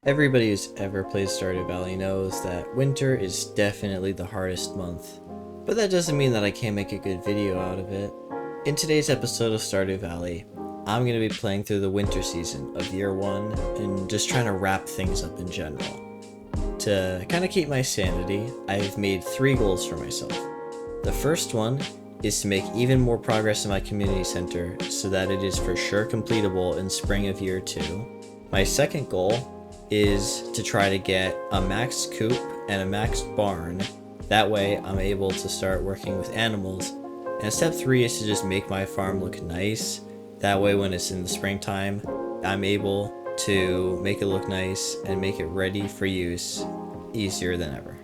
Everybody who's ever played Stardew Valley knows that winter is definitely the hardest month. But that doesn't mean that I can't make a good video out of it. In today's episode of Stardew Valley, I'm going to be playing through the winter season of year 1 and just trying to wrap things up in general. To kind of keep my sanity, I've made 3 goals for myself. The first one is to make even more progress in my community center so that it is for sure completable in spring of year 2. My second goal is to try to get a maxed coop and a maxed barn. That way I'm able to start working with animals. And step 3 is to just make my farm look nice. That way when it's in the springtime, I'm able to make it look nice and make it ready for use easier than ever.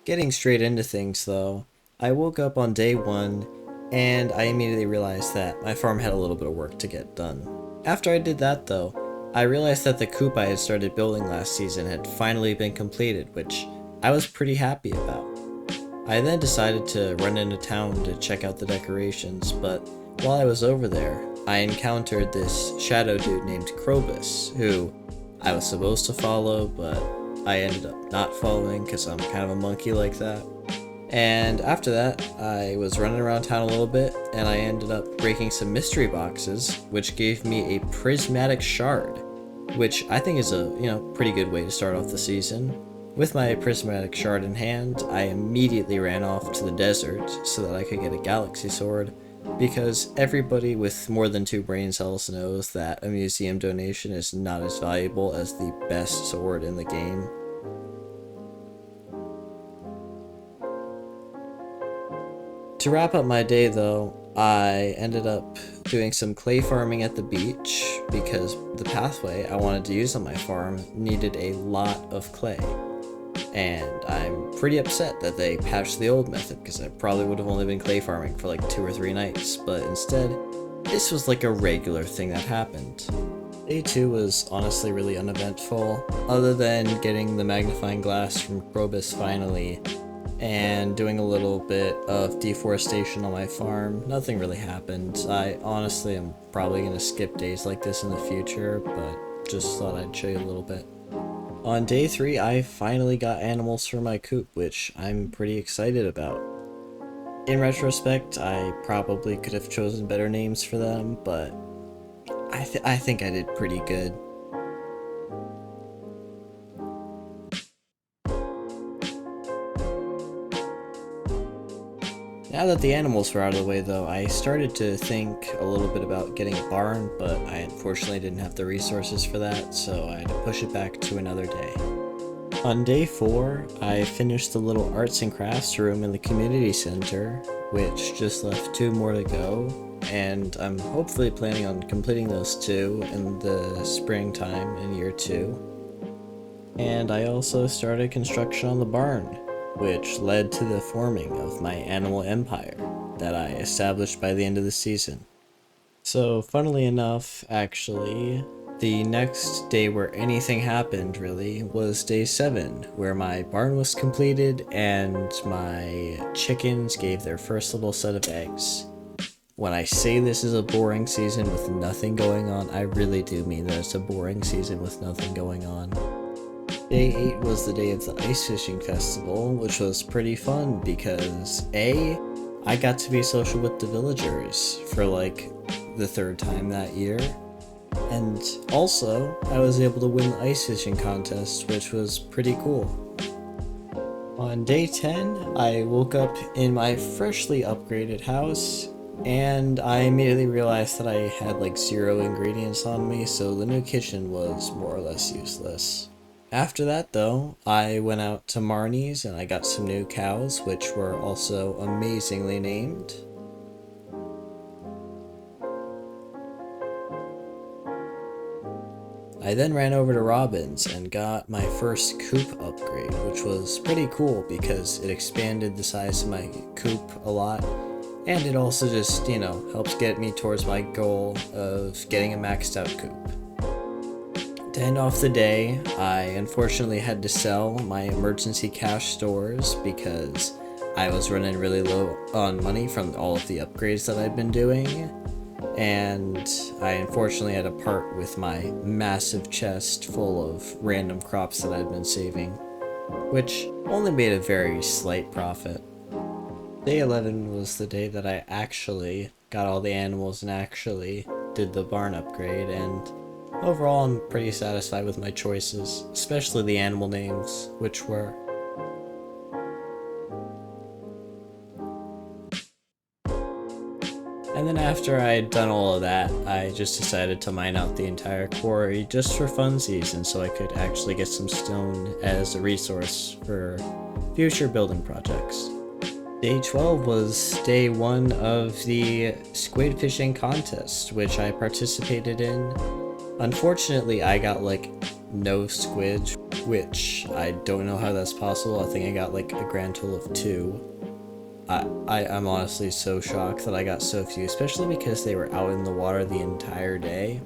Getting straight into things though, I woke up on day 1 and I immediately realized that my farm had a little bit of work to get done. After I did that though, I realized that the coop I had started building last season had finally been completed, which I was pretty happy about. I then decided to run into town to check out the decorations, but while I was over there, I encountered this shadow dude named Krobus, who I was supposed to follow, but I ended up not following because I'm kind of a monkey like that. And after that, I was running around town a little bit, and I ended up breaking some mystery boxes, which gave me a prismatic shard, which I think is a, pretty good way to start off the season. With my prismatic shard in hand, I immediately ran off to the desert so that I could get a galaxy sword, because everybody with more than 2 brain cells knows that a museum donation is not as valuable as the best sword in the game. To wrap up my day though, I ended up doing some clay farming at the beach because the pathway I wanted to use on my farm needed a lot of clay. And I'm pretty upset that they patched the old method because I probably would have only been clay farming for like 2 or 3 nights, but instead, this was like a regular thing that happened. Day 2 was honestly really uneventful, other than getting the magnifying glass from Krobus finally, and doing a little bit of deforestation on my farm. Nothing really happened. I honestly am probably going to skip days like this in the future, but just thought I'd show you a little bit. On day 3, I finally got animals for my coop, which I'm pretty excited about. In retrospect, I probably could have chosen better names for them, but I think I did pretty good. Now that the animals were out of the way though, I started to think a little bit about getting a barn, but I unfortunately didn't have the resources for that, so I had to push it back to another day. On day 4, I finished the little arts and crafts room in the community center, which just left 2 more to go, and I'm hopefully planning on completing those 2 in the springtime in year 2. And I also started construction on the barn, which led to the forming of my animal empire that I established by the end of the season. So funnily enough, actually, the next day where anything happened really was day 7, where my barn was completed and my chickens gave their first little set of eggs. When I say this is a boring season with nothing going on, I really do mean that it's a boring season with nothing going on. Day 8 was the day of the ice fishing festival, which was pretty fun because A, I got to be social with the villagers for like the 3rd time that year, and also I was able to win the ice fishing contest, which was pretty cool. On day 10, I woke up in my freshly upgraded house, and I immediately realized that I had like 0 ingredients on me, so the new kitchen was more or less useless. After that though, I went out to Marnie's and I got some new cows, which were also amazingly named. I then ran over to Robin's and got my first coop upgrade, which was pretty cool because it expanded the size of my coop a lot, and it also just, helps get me towards my goal of getting a maxed out coop. To end off the day, I unfortunately had to sell my emergency cash stores because I was running really low on money from all of the upgrades that I'd been doing. and I unfortunately had to part with my massive chest full of random crops that I'd been saving, which only made a very slight profit. Day 11 was the day that I actually got all the animals and actually did the barn upgrade, and overall I'm pretty satisfied with my choices, especially the animal names, which were And then after I had done all of that, I just decided to mine out the entire quarry just for funsies, and so I could actually get some stone as a resource for future building projects. Day 12 was day 1 of the squid fishing contest, which I participated in. Unfortunately, I got like no squid, which I don't know how that's possible. I think I got like a grand total of 2. I'm honestly so shocked that I got so few, especially because they were out in the water the entire day.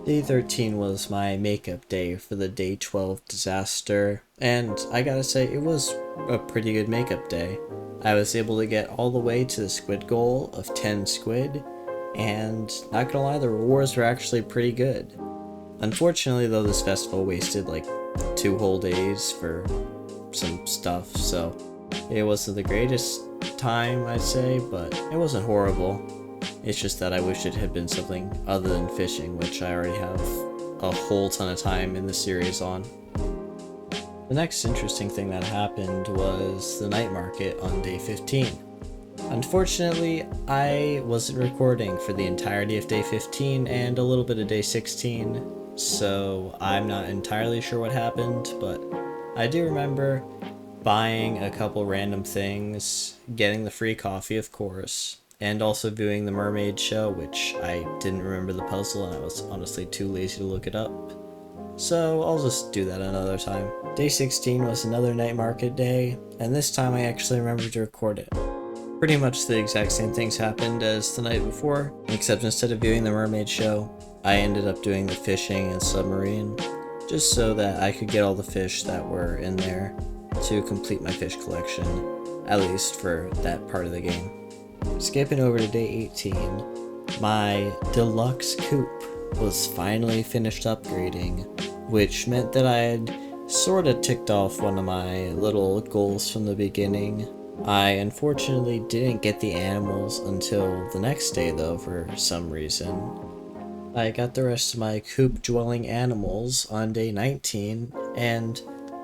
Day 13 was my makeup day for the day 12 disaster, and I gotta say, it was a pretty good makeup day. I was able to get all the way to the squid goal of 10 squid, and not gonna lie, the rewards were actually pretty good. Unfortunately though, this festival wasted like 2 whole days for some stuff, so it wasn't the greatest time, I'd say, but it wasn't horrible. It's just that I wish it had been something other than fishing, which I already have a whole ton of time in the series on. The next interesting thing that happened was the night market on day 15. Unfortunately, I wasn't recording for the entirety of day 15 and a little bit of day 16, so I'm not entirely sure what happened, but I do remember buying a couple random things, getting the free coffee of course, and also viewing the mermaid show, which I didn't remember the puzzle and I was honestly too lazy to look it up. So I'll just do that another time. Day 16 was another night market day, and this time I actually remembered to record it. Pretty much the exact same things happened as the night before, except instead of viewing the mermaid show, I ended up doing the fishing and submarine, just so that I could get all the fish that were in there to complete my fish collection, at least for that part of the game. Skipping over to day 18, my deluxe coop was finally finished upgrading, which meant that I had sorta ticked off one of my little goals from the beginning. I unfortunately didn't get the animals until the next day though, for some reason. I got the rest of my coop dwelling animals on day 19, and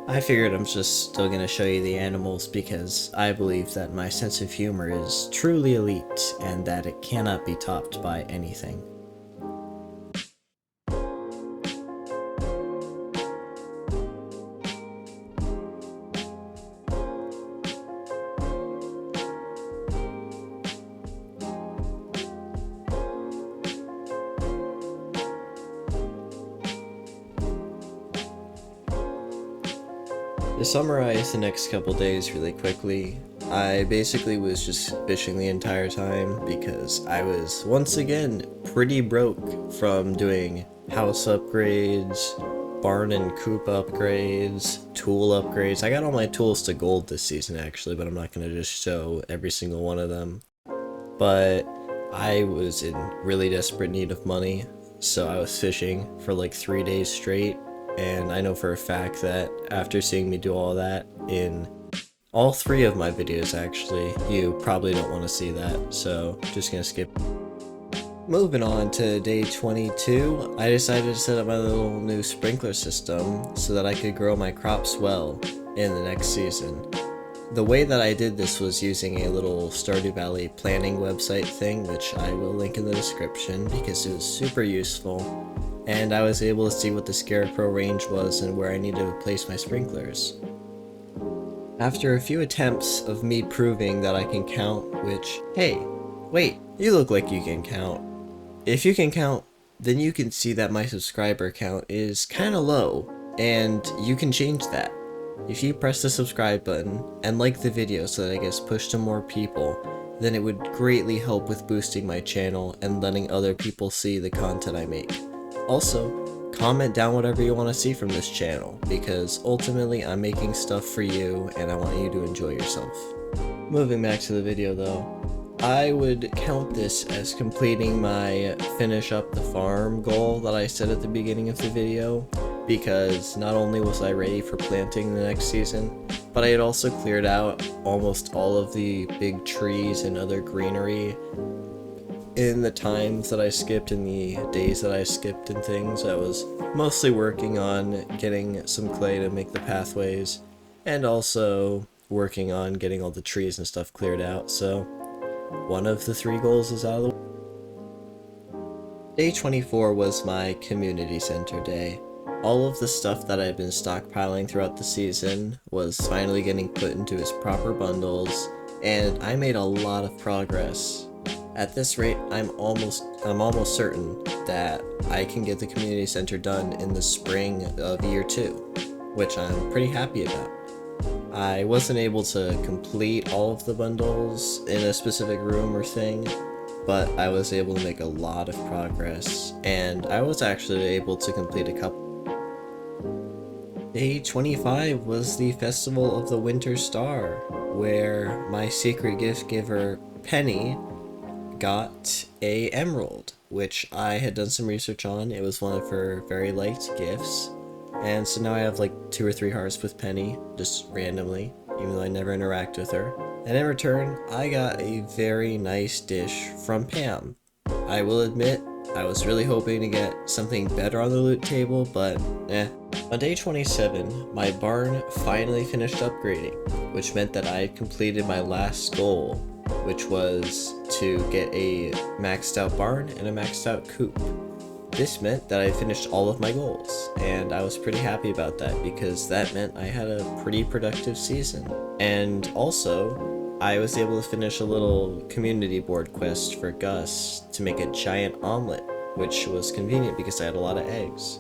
I figured I'm just still gonna show you the animals because I believe that my sense of humor is truly elite and that it cannot be topped by anything. To summarize the next couple days really quickly, I basically was just fishing the entire time because I was once again pretty broke from doing house upgrades, barn and coop upgrades, tool upgrades. I got all my tools to gold this season actually, but I'm not going to just show every single one of them. But I was in really desperate need of money, so I was fishing for like 3 days straight. And I know for a fact that after seeing me do all that in all 3 of my videos actually, you probably don't want to see that, so just gonna skip. Moving on to day 22, I decided to set up my little new sprinkler system so that I could grow my crops well in the next season. The way that I did this was using a little Stardew Valley planning website thing, which I will link in the description because it was super useful. And I was able to see what the scarecrow range was and where I needed to place my sprinklers. After a few attempts of me proving that I can count, which, hey, wait, you look like you can count. If you can count, then you can see that my subscriber count is kinda low, and you can change that. If you press the subscribe button and like the video so that it gets pushed to more people, then it would greatly help with boosting my channel and letting other people see the content I make. Also, comment down whatever you want to see from this channel, because ultimately I'm making stuff for you and I want you to enjoy yourself. Moving back to the video though, I would count this as completing my finish up the farm goal that I set at the beginning of the video, because not only was I ready for planting the next season, but I had also cleared out almost all of the big trees and other greenery in the times that I skipped, in the days that I skipped and things. I was mostly working on getting some clay to make the pathways, and also working on getting all the trees and stuff cleared out, so one of the 3 goals is out of the way. Day 24 was my community center day. All of the stuff that I've been stockpiling throughout the season was finally getting put into its proper bundles, and I made a lot of progress. At this rate, I'm almost certain that I can get the community center done in the spring of year 2, which I'm pretty happy about. I wasn't able to complete all of the bundles in a specific room or thing, but I was able to make a lot of progress, and I was actually able to complete a couple. Day 25 was the Festival of the Winter Star, where my secret gift giver, Penny, got a emerald, which I had done some research on. It was one of her very liked gifts, and so now I have like 2 or 3 hearts with Penny, just randomly, even though I never interact with her. And in return, I got a very nice dish from Pam. I will admit, I was really hoping to get something better on the loot table, but eh. On day 27, my barn finally finished upgrading, which meant that I had completed my last goal, which was to get a maxed out barn and a maxed out coop. This meant that I finished all of my goals, and I was pretty happy about that because that meant I had a pretty productive season. And also, I was able to finish a little community board quest for Gus to make a giant omelet, which was convenient because I had a lot of eggs.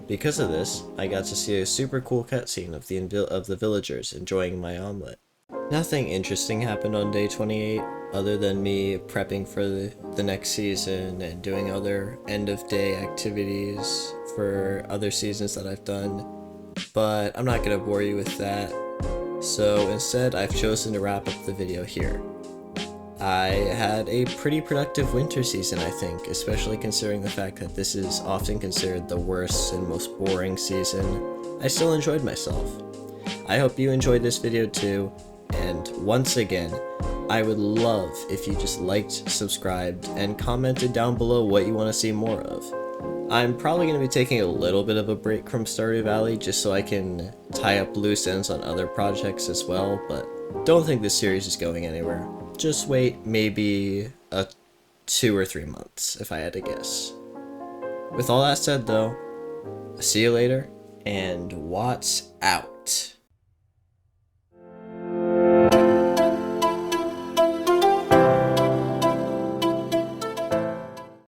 Because of this, I got to see a super cool cutscene of the villagers enjoying my omelet. Nothing interesting happened on day 28, other than me prepping for the next season and doing other end of day activities for other seasons that I've done, but I'm not going to bore you with that, so instead I've chosen to wrap up the video here. I had a pretty productive winter season, I think, especially considering the fact that this is often considered the worst and most boring season. I still enjoyed myself. I hope you enjoyed this video too, and once again, I would love if you just liked, subscribed, and commented down below what you want to see more of. I'm probably going to be taking a little bit of a break from Stardew Valley just so I can tie up loose ends on other projects as well, but don't think this series is going anywhere. Just wait maybe 2 or 3 months, if I had to guess. With all that said though, see you later, and Watts out.